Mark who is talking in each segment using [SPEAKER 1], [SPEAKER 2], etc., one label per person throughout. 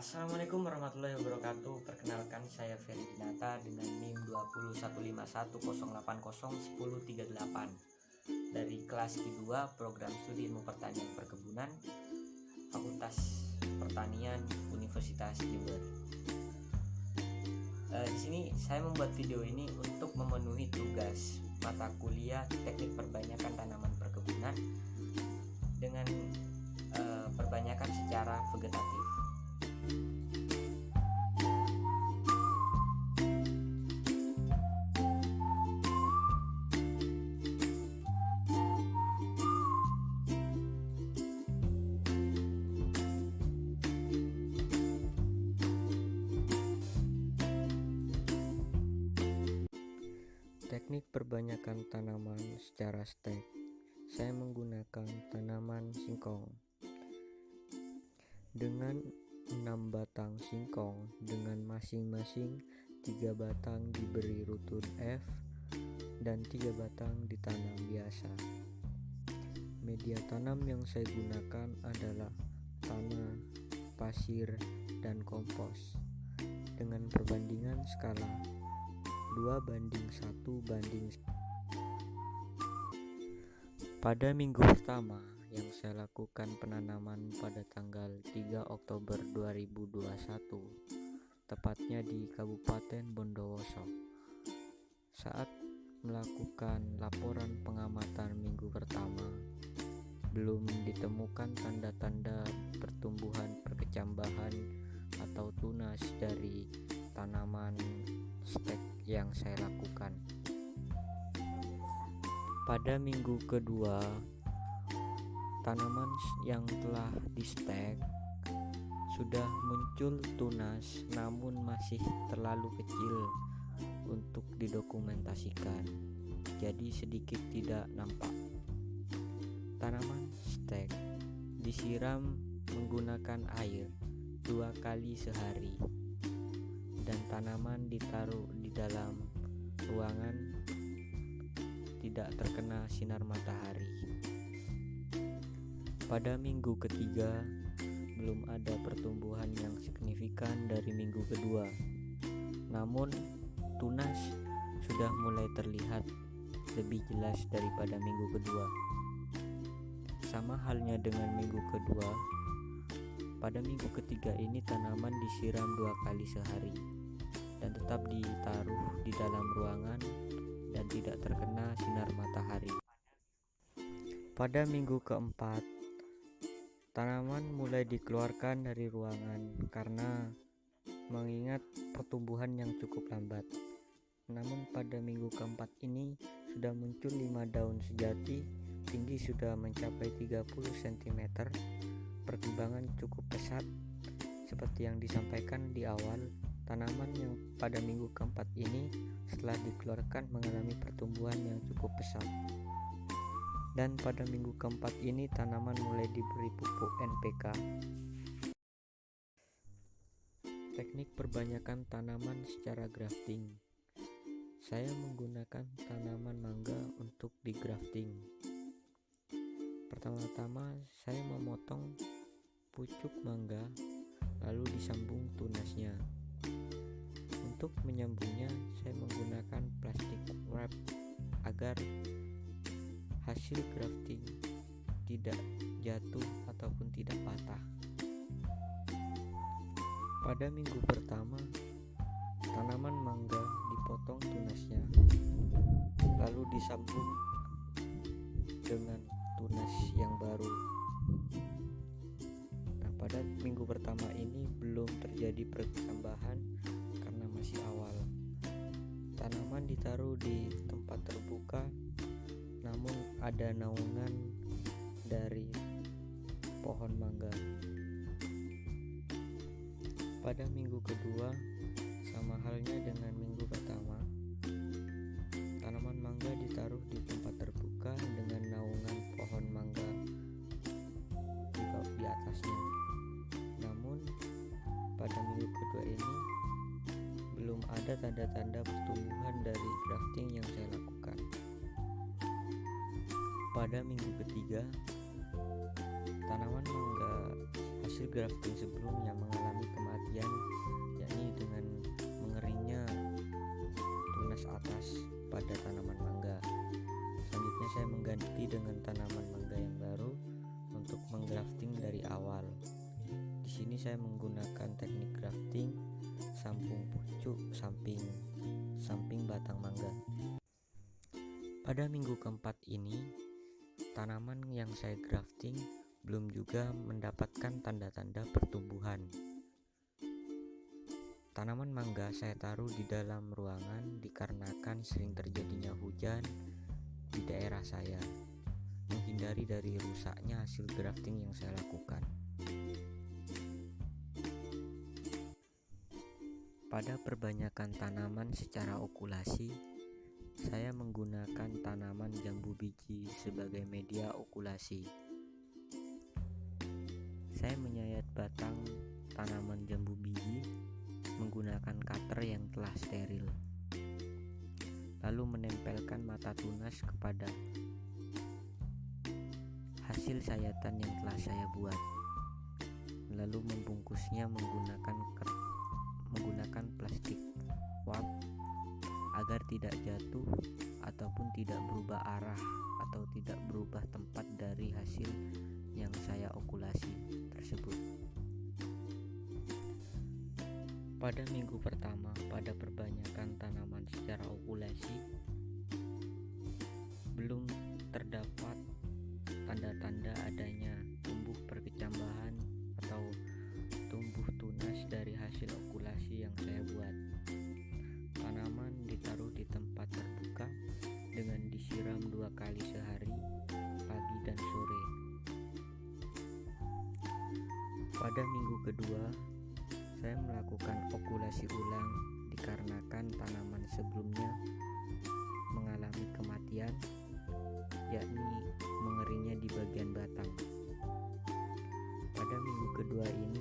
[SPEAKER 1] Assalamualaikum warahmatullahi wabarakatuh. Perkenalkan saya Ferry Dinata dengan NIM 20151801038 dari kelas Q2 Program Studi Ilmu Pertanian Perkebunan Fakultas Pertanian Universitas Jember. Di sini saya membuat video ini untuk memenuhi tugas mata kuliah Teknik Perbanyakan Tanaman Perkebunan dengan perbanyakan secara vegetatif. Teknik perbanyakan tanaman secara stek. Saya menggunakan tanaman singkong dengan 6 batang singkong dengan masing-masing 3 batang diberi rutun F dan 3 batang ditanam biasa. Media tanam yang saya gunakan adalah tanah, pasir, dan kompos dengan perbandingan skala 2:1. Pada minggu pertama yang saya lakukan penanaman pada tanggal 3 Oktober 2021, tepatnya di Kabupaten Bondowoso. Saat melakukan laporan pengamatan minggu pertama, belum ditemukan tanda-tanda pertumbuhan perkecambahan atau tunas dari tanaman stek yang saya lakukan. Pada minggu kedua, tanaman yang telah di stek sudah muncul tunas namun masih terlalu kecil untuk didokumentasikan, jadi sedikit tidak nampak. Tanaman stek disiram menggunakan air 2 kali sehari dan tanaman ditaruh di dalam ruangan tidak terkena sinar matahari. Pada minggu ketiga belum ada pertumbuhan yang signifikan dari minggu kedua, namun tunas sudah mulai terlihat lebih jelas daripada minggu kedua. Sama halnya dengan minggu kedua, pada minggu ketiga ini tanaman disiram 2 kali sehari dan tetap ditaruh di dalam ruangan dan tidak terkena sinar matahari. Pada minggu keempat, tanaman mulai dikeluarkan dari ruangan karena mengingat pertumbuhan yang cukup lambat. Namun pada minggu keempat ini sudah muncul 5 daun sejati, tinggi sudah mencapai 30 cm, perkembangan cukup pesat. Seperti yang disampaikan di awal, tanaman yang pada minggu keempat ini setelah dikeluarkan mengalami pertumbuhan yang cukup pesat. Dan pada minggu keempat ini tanaman mulai diberi pupuk NPK. Teknik perbanyakan tanaman secara grafting. Saya menggunakan tanaman mangga untuk di grafting. Pertama-tama saya memotong pucuk mangga lalu disambung tunasnya. Untuk menyambungnya saya menggunakan plastik wrap agar hasil grafting tidak jatuh ataupun tidak patah. Pada minggu pertama, tanaman mangga dipotong tunasnya lalu disambung dengan tunas yang baru. Nah, pada minggu pertama ini belum terjadi perkecambahan karena masih awal. Tanaman ditaruh di tempat terbuka, namun ada naungan dari pohon mangga. Pada minggu kedua, sama halnya dengan minggu pertama, tanaman mangga ditaruh di tempat terbuka dengan naungan pohon mangga di atasnya. Namun pada minggu kedua ini belum ada tanda-tanda pertumbuhan dari grafting yang saya lakukan. Pada minggu ketiga, tanaman mangga hasil grafting sebelumnya mengalami kematian dengan tanaman mangga yang baru untuk menggrafting dari awal. Di sini saya menggunakan teknik grafting sampung pucuk samping batang mangga. Pada minggu keempat ini, tanaman yang saya grafting belum juga mendapatkan tanda-tanda pertumbuhan. Tanaman mangga saya taruh di dalam ruangan dikarenakan sering terjadinya hujan di daerah saya, menghindari dari rusaknya hasil grafting yang saya lakukan. Pada perbanyakan tanaman secara okulasi, saya menggunakan tanaman jambu biji sebagai media okulasi. Saya menyayat batang tanaman jambu biji menggunakan cutter yang telah steril, lalu menempelkan mata tunas kepada hasil sayatan yang telah saya buat, lalu membungkusnya menggunakan plastik wrap agar tidak jatuh ataupun tidak berubah arah atau tidak berubah tempat dari hasil yang saya okulasi tersebut. Pada minggu pertama pada perbanyakan tanaman secara okulasi, belum terdapat tanda-tanda adanya tumbuh perkecambahan atau tumbuh tunas dari hasil okulasi yang saya buat. Tanaman ditaruh di tempat terbuka dengan disiram 2 kali sehari, pagi dan sore. Pada minggu kedua, saya melakukan okulasi ulang dikarenakan tanaman sebelumnya mengalami kematian, yakni mengeringnya di bagian batang. Pada minggu kedua ini,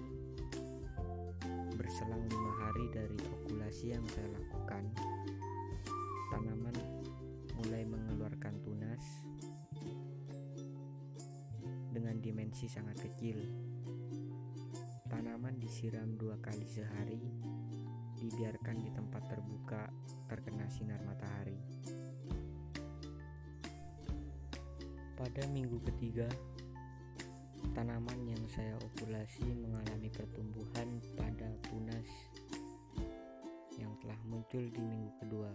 [SPEAKER 1] berselang 5 hari dari okulasi yang saya lakukan, tanaman mulai mengeluarkan tunas dengan dimensi sangat kecil. Tanaman disiram 2 kali sehari, dibiarkan di tempat terbuka terkena sinar matahari. Pada minggu ketiga, tanaman yang saya okulasi mengalami pertumbuhan pada tunas yang telah muncul di minggu kedua.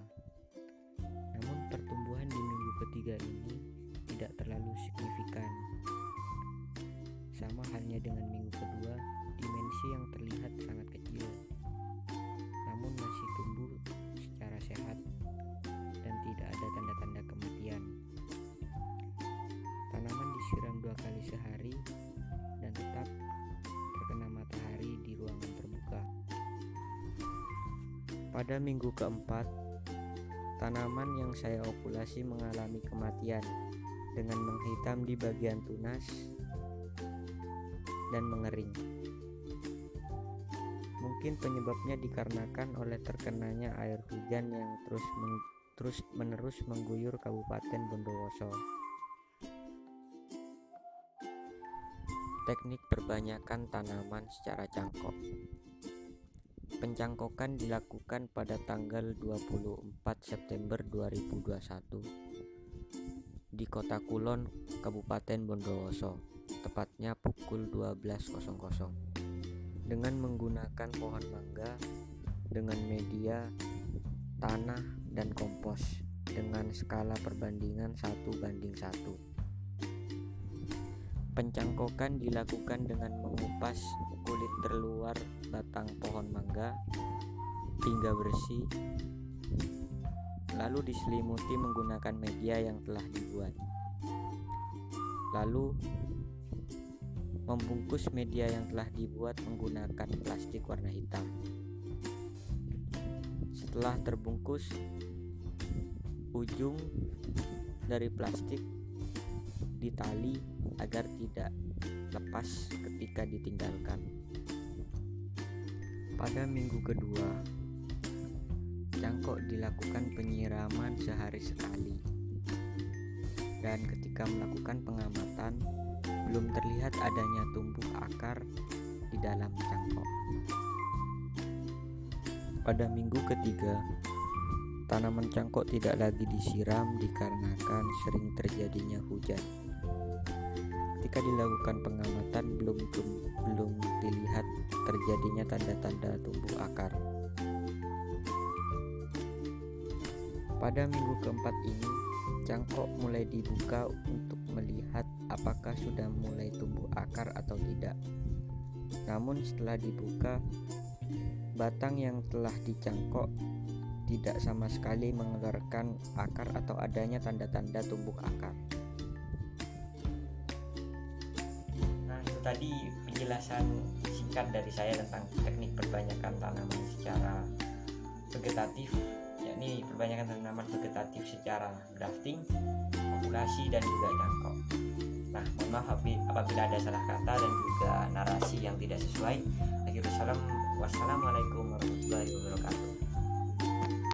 [SPEAKER 1] Namun pertumbuhan di minggu ketiga ini tidak terlalu signifikan. Sama halnya dengan minggu kedua, dimensi yang terlihat sangat kecil, namun masih tumbuh secara sehat dan tidak ada tanda-tanda kematian. Tanaman disiram 2 kali sehari dan tetap terkena matahari di ruangan terbuka. Pada minggu keempat, tanaman yang saya okulasi mengalami kematian dengan menghitam di bagian tunas dan mengering. Mungkin penyebabnya dikarenakan oleh terkenanya air hujan yang terus-menerus mengguyur Kabupaten Bondowoso. Teknik perbanyakan tanaman secara cangkok. Pencangkokan dilakukan pada tanggal 24 September 2021 di Kota Kulon, Kabupaten Bondowoso, tepatnya pukul 12.00, dengan menggunakan pohon mangga dengan media tanah dan kompos dengan skala perbandingan 1:1. Pencangkokan dilakukan dengan mengupas kulit terluar batang pohon mangga hingga bersih, lalu diselimuti menggunakan media yang telah dibuat. Lalu membungkus media yang telah dibuat menggunakan plastik warna hitam. Setelah terbungkus, ujung dari plastik ditali agar tidak lepas ketika ditinggalkan. Pada minggu kedua, cangkok dilakukan penyiraman sehari sekali, dan ketika melakukan pengamatan belum terlihat adanya tumbuh akar di dalam cangkok. Pada minggu ketiga, tanaman cangkok tidak lagi disiram dikarenakan sering terjadinya hujan. Ketika dilakukan pengamatan belum dilihat terjadinya tanda-tanda tumbuh akar. Pada minggu keempat ini, cangkok mulai dibuka untuk melihat apakah sudah mulai tumbuh akar atau tidak. Namun setelah dibuka, batang yang telah dicangkok tidak sama sekali mengeluarkan akar atau adanya tanda-tanda tumbuh akar.
[SPEAKER 2] Nah, itu tadi penjelasan singkat dari saya tentang teknik perbanyakan tanaman secara vegetatif, yakni perbanyakan tanaman vegetatif secara grafting, populasi, dan juga cangkok. Nah, mohon maaf apabila ada salah kata dan juga narasi yang tidak sesuai. Wassalamualaikum warahmatullahi wabarakatuh.